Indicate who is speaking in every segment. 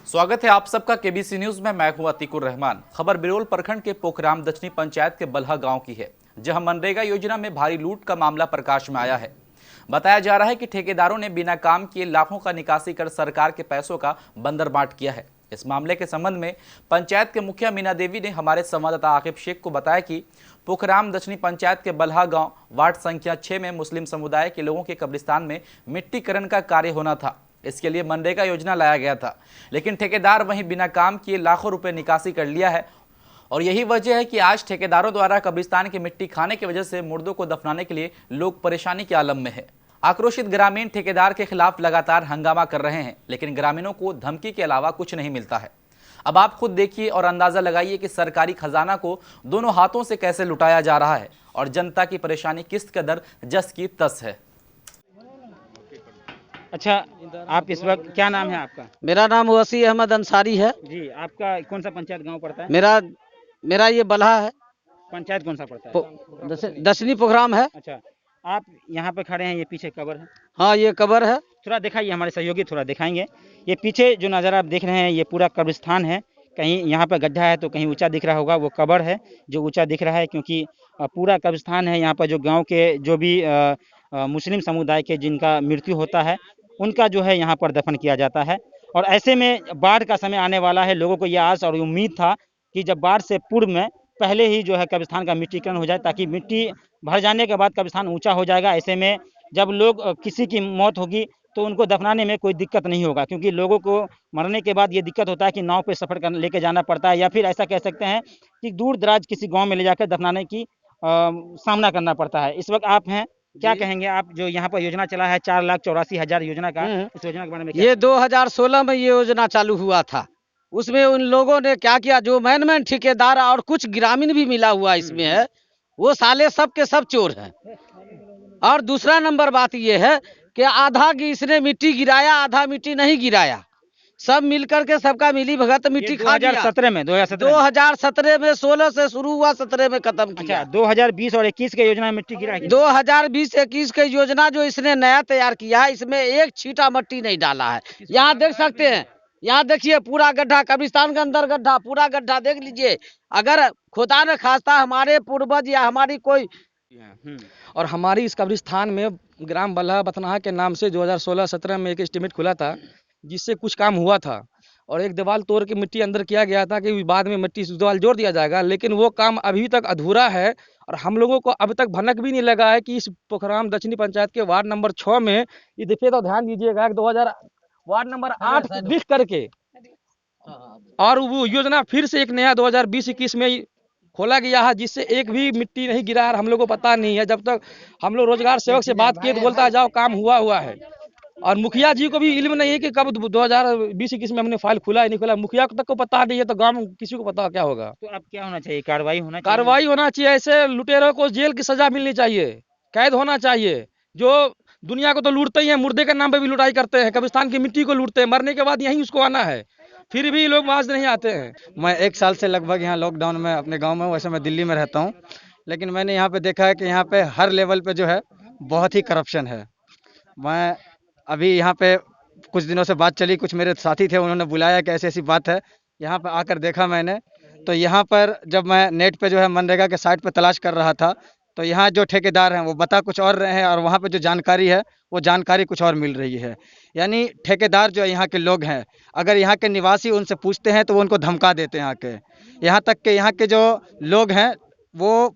Speaker 1: स्वागत है आप सबका केबीसी न्यूज में। मैं हूं अतीकुर रहमान। खबर बिरोल प्रखंड के पोखराम दक्षिणी पंचायत के बल्हा गांव की है, जहां मनरेगा योजना में भारी लूट का मामला प्रकाश में आया है। बताया जा रहा है कि ठेकेदारों ने बिना काम किए लाखों का निकासी कर सरकार के पैसों का बंदरबांट किया है। इस मामले के संबंध में पंचायत के मुखिया मीना देवी ने हमारे संवाददाता आकिब शेख को बताया कि पोखराम दक्षिणी पंचायत के बल्हा गांव वार्ड संख्या 6 में मुस्लिम समुदाय के लोगों के कब्रिस्तान में मिट्टीकरण का कार्य होना था। इसके लिए मनरेगा योजना लाया गया था, लेकिन ठेकेदार वहीं बिना काम किए लाखों रुपए निकासी कर लिया है। और यही वजह है कि आज ठेकेदारों द्वारा कब्रिस्तान की मिट्टी खाने की वजह से मुर्दों को दफनाने के लिए लोग परेशानी के आलम में है। आक्रोशित ग्रामीण ठेकेदार के खिलाफ लगातार हंगामा कर रहे हैं, लेकिन ग्रामीणों को धमकी के अलावा कुछ नहीं मिलता है। अब आप खुद देखिए और अंदाजा लगाइए कि सरकारी खजाना को दोनों हाथों से कैसे लुटाया जा रहा है और जनता की परेशानी किस कदर जस की तस है।
Speaker 2: अच्छा, आप इस वक्त क्या नाम है आपका?
Speaker 3: मेरा नाम वसी अहमद अंसारी है।
Speaker 2: जी, आपका कौन सा पंचायत गांव पड़ता है?
Speaker 3: मेरा मेरा ये बल्हा है।
Speaker 2: पंचायत कौन सा पड़ता है?
Speaker 3: दशनी प्रोग्राम है।
Speaker 2: अच्छा, आप यहाँ पे खड़े हैं, ये पीछे कब्र है।
Speaker 3: हाँ, ये कब्र है।
Speaker 2: थोड़ा दिखाइए, हमारे सहयोगी थोड़ा दिखाएंगे। ये पीछे जो नज़ारा आप देख रहे हैं, ये पूरा कब्रिस्तान है। कहीं यहाँ पे गड्ढा है तो कहीं ऊंचा दिख रहा होगा, वो कब्र है जो ऊंचा दिख रहा है, क्योंकि पूरा कब्रिस्तान है। यहाँ पर जो गाँव के जो भी मुस्लिम समुदाय के जिनका मृत्यु होता है, उनका जो है यहाँ पर दफन किया जाता है। और ऐसे में बाढ़ का समय आने वाला है। लोगों को यह आस और उम्मीद था कि जब बाढ़ से पूर्व में पहले ही जो है कब्रिस्तान का मिट्टीकरण हो जाए, ताकि मिट्टी भर जाने के बाद कब्रिस्तान ऊंचा हो जाएगा। ऐसे में जब लोग किसी की मौत होगी तो उनको दफनाने में कोई दिक्कत नहीं होगा, क्योंकि लोगों को मरने के बाद ये दिक्कत होता है कि नाव पे सफ़र कर लेके जाना पड़ता है, या फिर ऐसा कह सकते हैं कि दूर दराज किसी गाँव में ले जाकर दफनाने की सामना करना पड़ता है। इस वक्त आप हैं, क्या कहेंगे आप? जो यहाँ पर योजना चला है 4,84,000 योजना का, इस योजना के बारे में क्या?
Speaker 3: ये 2016 में ये योजना चालू हुआ था। उसमें उन लोगों ने क्या किया, जो मैन ठेकेदार और कुछ ग्रामीण भी मिला हुआ इसमें है, वो साले सब के सब चोर हैं। और दूसरा नंबर बात ये है कि आधा की इसने मिट्टी गिराया, आधा मिट्टी नहीं गिराया। सब मिलकर के सबका मिली भगत मिट्टी खा गया।
Speaker 2: 2017 में
Speaker 3: 2017 में 16 से शुरू हुआ, 17 में खत्म किया।
Speaker 2: अच्छा, 2020 और 21 के योजना में मिट्टी गिरा है।
Speaker 3: 2020-21 के योजना जो इसने नया तैयार किया है, इसमें एक छींटा मिट्टी नहीं डाला है। यहाँ देख सकते हैं, यहाँ देखिए पूरा गड्ढा, कब्रिस्तान के अंदर गड्ढा, पूरा गड्ढा देख लीजिए। अगर खुदा न खास्ता हमारे पूर्वज या हमारी कोई,
Speaker 4: और हमारी इस कब्रिस्तान में ग्राम बल्हा बथनाहा के नाम से 2016-17 में एक एस्टीमेट खुला था, जिससे कुछ काम हुआ था। और एक दीवार तोड़ के मिट्टी अंदर किया गया था कि बाद में मिट्टी दीवार जोड़ दिया जाएगा, लेकिन वो काम अभी तक अधूरा है। और हम लोगों को अब तक भनक भी नहीं लगा है कि इस पोखराम दक्षिणी पंचायत के वार्ड नंबर 6 में, ये देखिए तो ध्यान दीजिएगा, 2000 वार्ड नंबर 8 लिख करके, और वो योजना फिर से एक नया 2020-21 में खोला गया है, जिससे एक भी मिट्टी नहीं गिरा है। हम लोग को पता नहीं है। जब तक हम लोग रोजगार सेवक से बात किए तो बोलता है जाओ काम हुआ है। और मुखिया जी को भी इल्म नहीं है कि कब 2020-21 में हमने फाइल खुला है नहीं खुला। मुखिया तक को पता नहीं है, तो गांव में किसी को पता क्या होगा?
Speaker 2: तो अब क्या होना चाहिए? कार्रवाई होना चाहिए।
Speaker 4: कार्रवाई होना चाहिए। ऐसे लुटेरों को जेल की सजा मिलनी चाहिए, कैद होना चाहिए। जो दुनिया को तो लूटते ही है, मुर्दे के नाम पे भी लुटाई करते हैं, कब्रिस्तान की मिट्टी को लूटते हैं, मरने के बाद यहीं उसको आना है, फिर भी लोग वहां से नहीं आते हैं।
Speaker 5: मैं 1 साल से लगभग यहाँ लॉकडाउन में अपने गांव में हूँ। वैसे मैं दिल्ली में रहता हूँ, लेकिन मैंने यहाँ पे देखा है कि यहाँ पे हर लेवल पे जो है बहुत ही करप्शन है। मैं अभी यहाँ पे कुछ दिनों से बात चली, कुछ मेरे साथी थे, उन्होंने बुलाया कि ऐसी ऐसी बात है। यहाँ पे आकर देखा मैंने, तो यहाँ पर जब मैं नेट पे जो है मनरेगा के साइट पे तलाश कर रहा था, तो यहाँ जो ठेकेदार हैं वो बता कुछ और रहे हैं, और वहाँ पे जो जानकारी है वो जानकारी कुछ और मिल रही है। यानी ठेकेदार जो यहाँ के लोग हैं, अगर यहाँ के निवासी उनसे पूछते हैं तो वो उनको धमका देते हैं आके। यहाँ तक कि यहाँ के जो लोग हैं वो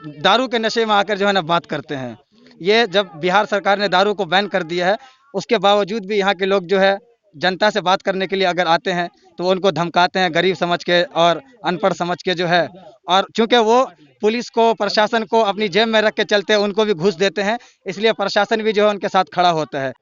Speaker 5: दारू के नशे में आकर जो है ना बात करते हैं। ये जब बिहार सरकार ने दारू को बैन कर दिया है, उसके बावजूद भी यहाँ के लोग जो है जनता से बात करने के लिए अगर आते हैं तो वो उनको धमकाते हैं गरीब समझ के और अनपढ़ समझ के जो है। और चूंकि वो पुलिस को, प्रशासन को अपनी जेब में रख के चलते हैं, उनको भी घूस देते हैं, इसलिए प्रशासन भी जो है उनके साथ खड़ा होता है।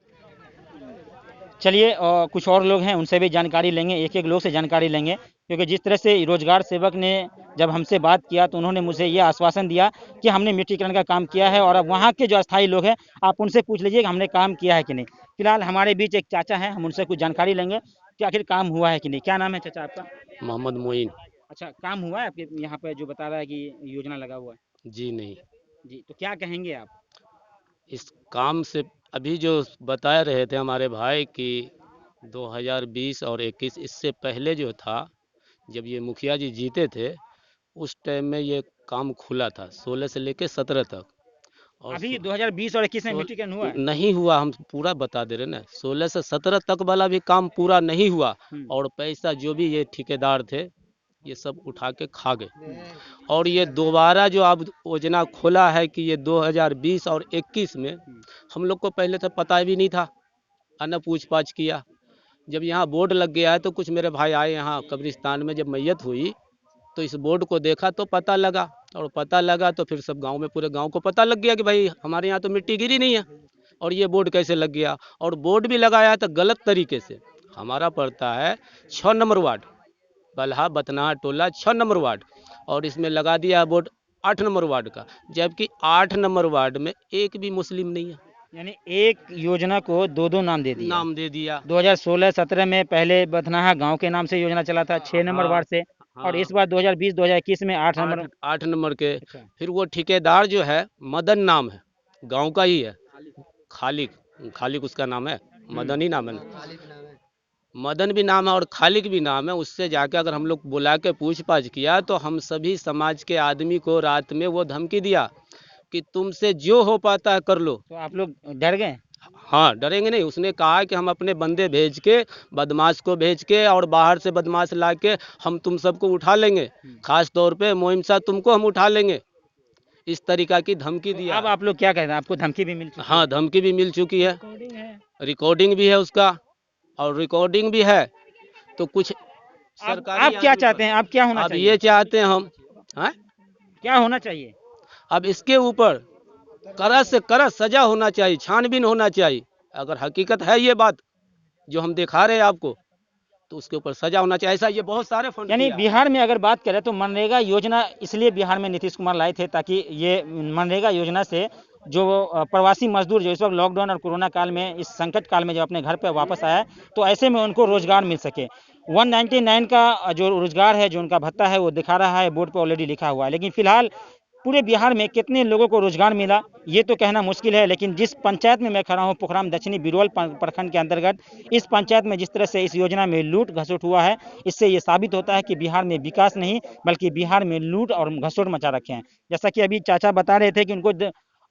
Speaker 2: चलिए, कुछ और लोग हैं, उनसे भी जानकारी लेंगे, एक एक लोग से जानकारी लेंगे, क्योंकि जिस तरह से रोजगार सेवक ने जब हमसे बात किया तो उन्होंने मुझे ये आश्वासन दिया कि हमने मिट्टीकरण का काम किया है। और अब वहाँ के जो अस्थायी लोग हैं, आप उनसे पूछ लीजिए कि हमने काम किया है कि नहीं। फिलहाल हमारे बीच एक चाचा हैं, हम उनसे कुछ जानकारी लेंगे कि आखिर काम हुआ है कि नहीं। क्या नाम है चाचा आपका?
Speaker 6: मोहम्मद मोइन।
Speaker 2: अच्छा, काम हुआ है आपके यहाँ पे जो बता रहा है कि योजना लगा हुआ है?
Speaker 6: जी नहीं,
Speaker 2: जी, तो क्या कहेंगे आप?
Speaker 6: इस काम से अभी जो बता रहे थे हमारे भाई कि 2020 और 21 इससे पहले जो था, जब ये मुखिया जी जीते थे, उस टाइम में ये काम खुला था 16 से लेके 17 तक। और
Speaker 2: अभी 2020 और 21 में
Speaker 6: सोल
Speaker 2: मिट्टीकरण हुआ है?
Speaker 6: नहीं हुआ, हम पूरा बता दे रहे ना, 16 से 17 तक वाला भी काम पूरा नहीं हुआ। और पैसा जो भी ये ठेकेदार थे ये सब उठा के खा गए। और ये दोबारा जो अब योजना खोला है कि ये 2020 और 21 में, हम लोग को पहले तो पता भी नहीं था, अन पूछ पाछ किया। जब यहाँ बोर्ड लग गया है तो कुछ मेरे भाई आए यहाँ कब्रिस्तान में, जब मैयत हुई तो इस बोर्ड को देखा तो पता लगा, और पता लगा तो फिर सब गांव में, पूरे गांव को पता लग गया कि भाई हमारे यहाँ तो मिट्टी गिरी नहीं है, और ये बोर्ड कैसे लग गया। और बोर्ड भी लगाया तो गलत तरीके से। हमारा पड़ता है 6 नंबर वार्ड, बल्हा बतनाहा टोला 6 नंबर वार्ड, और इसमें लगा दिया बोर्ड 8 नंबर वार्ड का, जबकि 8 नंबर वार्ड में एक भी मुस्लिम नहीं है।
Speaker 2: यानी एक योजना को दो नाम दे दिया।
Speaker 6: नाम दे दिया।
Speaker 2: 2016-17 में पहले बथनाहा गांव के नाम से योजना चला था 6 नंबर वार्ड से, और इस बार 2020-2021 में 8 नंबर।
Speaker 6: 8 नंबर के।
Speaker 2: अच्छा।
Speaker 6: फिर वो ठेकेदार जो है मदन नाम है, गांव का ही है, खालिक उसका नाम है, मदन ही नाम है ना। मदन भी नाम है और खालिक भी नाम है। उससे जाके अगर हम लोग बुला के पूछ पाछ किया तो हम सभी समाज के आदमी को रात में वो धमकी दिया कि तुमसे जो हो पाता है कर लो।
Speaker 2: तो आप लोग डर गए?
Speaker 6: हाँ, डरेंगे नहीं। उसने कहा कि हम अपने बंदे भेज के, बदमाश को भेज के और बाहर से बदमाश ला के हम तुम सबको उठा लेंगे, खास तौर पे मोइम साहब तुमको हम उठा लेंगे, इस तरीका की धमकी दिया।
Speaker 2: अब आप लोग क्या कहते हैं, आपको धमकी भी मिल चुकी है?
Speaker 6: हाँ, धमकी भी मिल चुकी है, रिकॉर्डिंग भी है उसका, और रिकॉर्डिंग भी है। तो कुछ सरकारी
Speaker 2: आप क्या चाहते हैं, आप क्या होना
Speaker 6: अब
Speaker 2: चाहिए?
Speaker 6: ये चाहते हैं हम, हाँ,
Speaker 2: क्या होना चाहिए?
Speaker 6: अब इसके ऊपर कड़ा से कड़ा सजा होना चाहिए, छानबीन होना चाहिए। अगर हकीकत है ये बात जो हम दिखा रहे हैं आपको, तो उसके ऊपर सजा होना चाहिए। ऐसा ये बहुत सारे फंड
Speaker 2: यानी
Speaker 6: किया है।
Speaker 2: बिहार में अगर बात करें तो मनरेगा योजना इसलिए बिहार में नीतीश कुमार लाए थे ताकि ये मनरेगा योजना से जो प्रवासी मजदूर जो इस वक्त लॉकडाउन और कोरोना काल में, इस संकट काल में जो अपने घर पे वापस आया, तो ऐसे में उनको रोजगार मिल सके। 199 का जो रोजगार है, जो उनका भत्ता है, वो दिखा रहा है, बोर्ड पे ऑलरेडी लिखा हुआ है। लेकिन फिलहाल पूरे बिहार में कितने लोगों को रोजगार मिला ये तो कहना मुश्किल है। लेकिन जिस पंचायत में मैं खड़ा हूँ, पोखराम दक्षिणी बिरौल प्रखंड के अंतर्गत, इस पंचायत में जिस तरह से इस योजना में लूट घसोट हुआ है, इससे ये साबित होता है कि बिहार में विकास नहीं बल्कि बिहार में लूट और घसोट मचा रखे हैं। जैसा कि अभी चाचा बता रहे थे कि उनको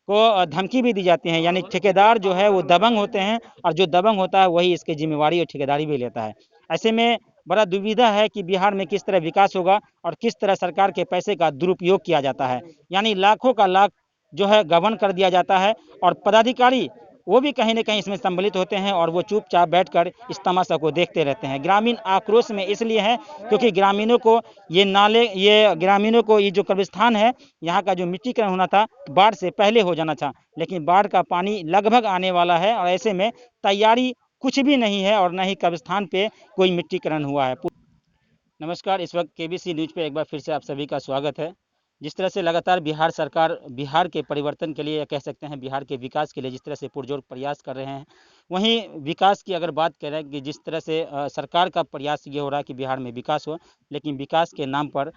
Speaker 2: को धमकी भी दी जाती है, यानी ठेकेदार जो है वो दबंग होते हैं, और जो दबंग होता है वही इसकी जिम्मेवारी और ठेकेदारी भी लेता है। ऐसे में बड़ा दुविधा है कि बिहार में किस तरह विकास होगा और किस तरह सरकार के पैसे का दुरुपयोग किया जाता है। यानी लाखों का लाख जो है गबन कर दिया जाता है, और पदाधिकारी वो भी कहीं न कहीं इसमें सम्मिलित होते हैं, और वो चुपचाप बैठकर इस तमाशा को देखते रहते हैं। ग्रामीण आक्रोश में इसलिए है क्योंकि ग्रामीणों को ये जो कब्रिस्तान है, यहाँ का जो मिट्टीकरण होना था, बाढ़ से पहले हो जाना था, लेकिन बाढ़ का पानी लगभग आने वाला है, और ऐसे में तैयारी कुछ भी नहीं है, और न ही कब्रिस्तान पे कोई मिट्टीकरण हुआ है। नमस्कार, इस वक्त केबीसी न्यूज़ पे एक बार फिर से आप सभी का स्वागत है। जिस तरह से लगातार बिहार सरकार बिहार के परिवर्तन के लिए, या कह सकते हैं बिहार के विकास के लिए जिस तरह से पुरजोर प्रयास कर रहे हैं, वहीं विकास की अगर बात करें कि जिस तरह से सरकार का प्रयास ये हो रहा है कि बिहार में विकास हो, लेकिन विकास के नाम पर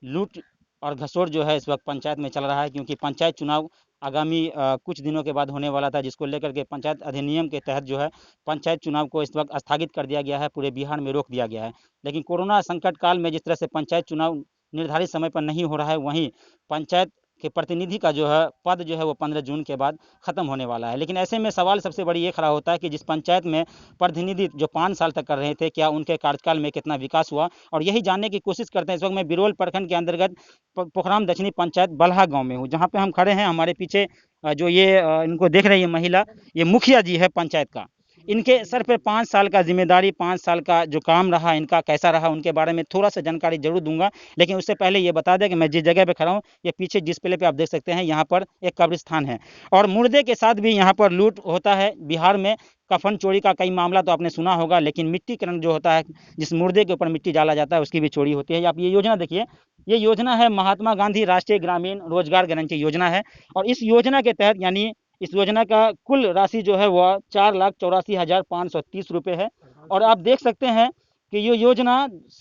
Speaker 2: लूट और घसोट जो है इस वक्त पंचायत में चल रहा है। क्योंकि पंचायत चुनाव आगामी कुछ दिनों के बाद होने वाला था, जिसको लेकर के पंचायत अधिनियम के तहत जो है पंचायत चुनाव को इस वक्त स्थगित कर दिया गया है, पूरे बिहार में रोक दिया गया है। लेकिन कोरोना संकट काल में जिस तरह से पंचायत चुनाव निर्धारित समय पर नहीं हो रहा है, वहीं पंचायत के प्रतिनिधि का जो है पद जो है वो 15 जून के बाद खत्म होने वाला है। लेकिन ऐसे में सवाल सबसे बड़ी ये खड़ा होता है कि जिस पंचायत में प्रतिनिधि जो 5 साल तक कर रहे थे, क्या उनके कार्यकाल में कितना विकास हुआ, और यही जानने की कोशिश करते हैं। इस वक्त मैं बिरौल प्रखंड के अंतर्गत पोखराम दक्षिणी पंचायत बल्हा गाँव में हूँ, जहाँ पे हम खड़े हैं। हमारे पीछे जो ये इनको देख रही है महिला, ये मुखिया जी है पंचायत का। इनके सर पे 5 साल का जिम्मेदारी, 5 साल का जो काम रहा इनका कैसा रहा, उनके बारे में थोड़ा सा जानकारी जरूर दूंगा। लेकिन उससे पहले ये बता दें कि मैं जिस जगह पे खड़ा हूँ, ये पीछे डिस्प्ले पे आप देख सकते हैं, यहाँ पर एक कब्रिस्तान है, और मुर्दे के साथ भी यहाँ पर लूट होता है। बिहार में कफन चोरी का कई मामला तो आपने सुना होगा, लेकिन मिट्टीकरण जो होता है, जिस मुर्दे के ऊपर मिट्टी डाला जाता है, उसकी भी चोरी होती है। आप ये योजना देखिए, ये योजना है महात्मा गांधी राष्ट्रीय ग्रामीण रोजगार गारंटी योजना है, और इस योजना के तहत, यानी इस योजना का कुल राशि जो है वह 4,84,530 रुपये है। और आप देख सकते हैं कि ये योजना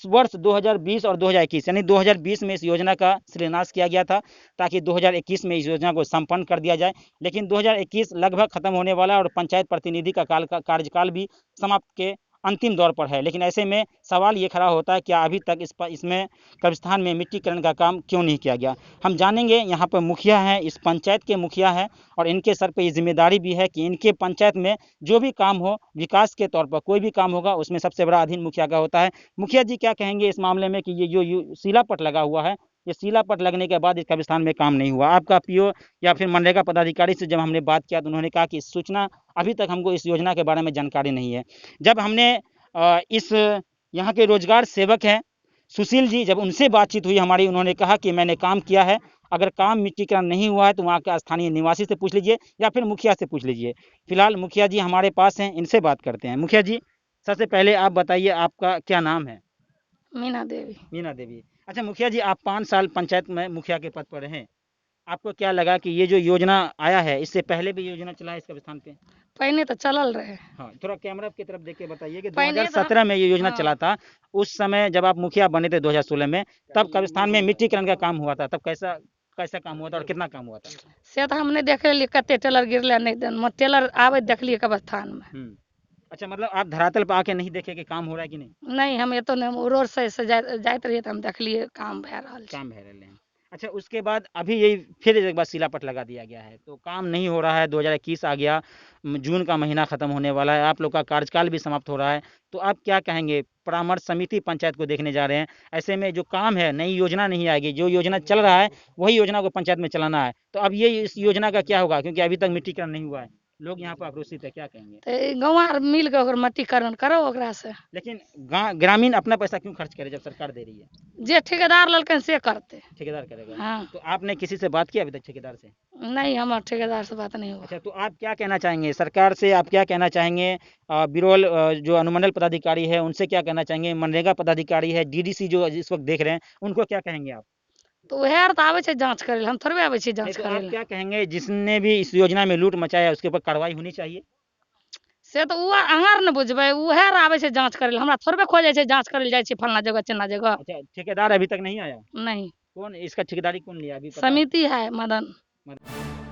Speaker 2: वर्ष 2020 और 2021, यानी 2020 में इस योजना का शिलान्यास किया गया था, ताकि 2021 में इस योजना को संपन्न कर दिया जाए। लेकिन 2021 लगभग खत्म होने वाला है, और पंचायत प्रतिनिधि का कार्यकाल भी समाप्त के अंतिम दौर पर है। लेकिन ऐसे में सवाल ये खड़ा होता है क्या अभी तक इसमें कब्रिस्तान में मिट्टीकरण का काम क्यों नहीं किया गया। हम जानेंगे, यहाँ पर मुखिया हैं, इस पंचायत के मुखिया हैं और इनके सर पे ये जिम्मेदारी भी है कि इनके पंचायत में जो भी काम हो, विकास के तौर पर कोई भी काम होगा उसमें सबसे बड़ा अधीन मुखिया का होता है। मुखिया जी क्या कहेंगे इस मामले में कि ये जो शिलापट लगा हुआ है, ये शिलापट लगने के बाद इस कब्रिस्तान में काम नहीं हुआ। आपका पीओ या फिर मनरेगा पदाधिकारी से जब हमने बात किया तो उन्होंने कहा कि सूचना अभी तक हमको इस योजना के बारे में जानकारी नहीं है। जब हमने इस यहाँ के रोजगार सेवक हैं सुशील जी, जब उनसे बातचीत हुई हमारी, उन्होंने कहा कि मैंने काम किया है, अगर काम मिट्टीकरण नहीं हुआ है तो वहाँ के स्थानीय निवासी से पूछ लीजिए या फिर मुखिया से पूछ लीजिए। फिलहाल मुखिया जी हमारे पास हैं, इनसे बात करते हैं। मुखिया जी, सबसे पहले आप बताइए आपका क्या नाम है?
Speaker 7: मीना देवी।
Speaker 2: मीना देवी। अच्छा मुखिया जी, आप 5 साल पंचायत में मुखिया के पद पर रहे, आपको क्या लगा कि ये जो योजना आया है, इससे पहले भी योजना चला है इस कब्रिस्तान पे?
Speaker 7: पहले तो चलल रहे।
Speaker 2: हाँ, थोड़ा कैमरा की तरफ देख के बताइए कि
Speaker 7: पहले तो-
Speaker 2: 2017 में ये योजना
Speaker 7: हाँ।
Speaker 2: चला था। उस समय जब आप मुखिया बने थे 2016 में, तब कब्रिस्तान में मिट्टीकरण का काम हुआ था, तब कैसा कैसा काम हुआ था और कितना काम हुआ था?
Speaker 7: से तो हमने देख ली कते टेलर गिरले नहीं दिन टेलर आवे देखलिए कब्रिस्तान में।
Speaker 2: अच्छा, मतलब आप धरातल पर आके नहीं देखे कि काम हो रहा है कि नहीं?
Speaker 7: नहीं, हम ये तो नहीं रोड से जाते रहिए तो हम देखलिए काम भे रहल छै।
Speaker 2: काम है रहे हैं। अच्छा, उसके बाद अभी यही फिर एक बार शिलापट लगा दिया गया है, तो काम नहीं हो रहा है। 2021 आ गया, जून का महीना खत्म होने वाला है, आप लोग का कार्यकाल भी समाप्त हो रहा है, तो आप क्या कहेंगे? परामर्श समिति पंचायत को देखने जा रहे हैं, ऐसे में जो काम है, नई योजना नहीं आएगी, जो योजना चल रहा है वही योजना को पंचायत में चलाना है, तो अब ये इस योजना का क्या होगा? क्योंकि अभी तक मिट्टीकरण नहीं हुआ है, लोग यहाँ पर आक्रोशित है, क्या कहेंगे?
Speaker 7: तो गाँव मिल के ओकर मट्टीकरण करो ओकरा से।
Speaker 2: लेकिन ग्रामीण अपना पैसा क्यों खर्च करे जब सरकार दे रही है?
Speaker 7: जे ठेकेदार ललकन से करते।
Speaker 2: ठेकेदार करेगा।
Speaker 7: हाँ।
Speaker 2: तो आपने किसी से बात की अभी तक ठेकेदार से?
Speaker 7: नहीं, हमारे ठेकेदार से बात नहीं हुआ।
Speaker 2: अच्छा, तो आप क्या कहना चाहेंगे सरकार से? आप क्या कहना चाहेंगे बिरौल जो अनुमंडल पदाधिकारी है उनसे क्या कहना चाहेंगे? मनरेगा पदाधिकारी है, डीडीसी जो इस वक्त देख रहे हैं, उनको क्या कहेंगे आप?
Speaker 7: तो वह तो आवे छै जांच करे ला, हम थोड़े आवे छी
Speaker 2: नहीं,
Speaker 7: जांच
Speaker 2: तो
Speaker 7: करे
Speaker 2: आप
Speaker 7: ला।
Speaker 2: क्या कहेंगे जिसने भी इस योजना में लूट मचाया उसके ऊपर कार्रवाई होनी चाहिए?
Speaker 7: से तो अहाँ न बुझबै, उहे आवे छै जांच करे ला, हमरा थोड़बे खोजे छै जांच करे जाय छै फलना जगह चिन्ना जगह।
Speaker 2: अच्छा, ठेकेदार अभी तक नहीं आया?
Speaker 7: नहीं,
Speaker 2: कौन इसका ठेकेदारी कौन लिया अभी पता है?
Speaker 7: समिति है मदन।
Speaker 2: मतलब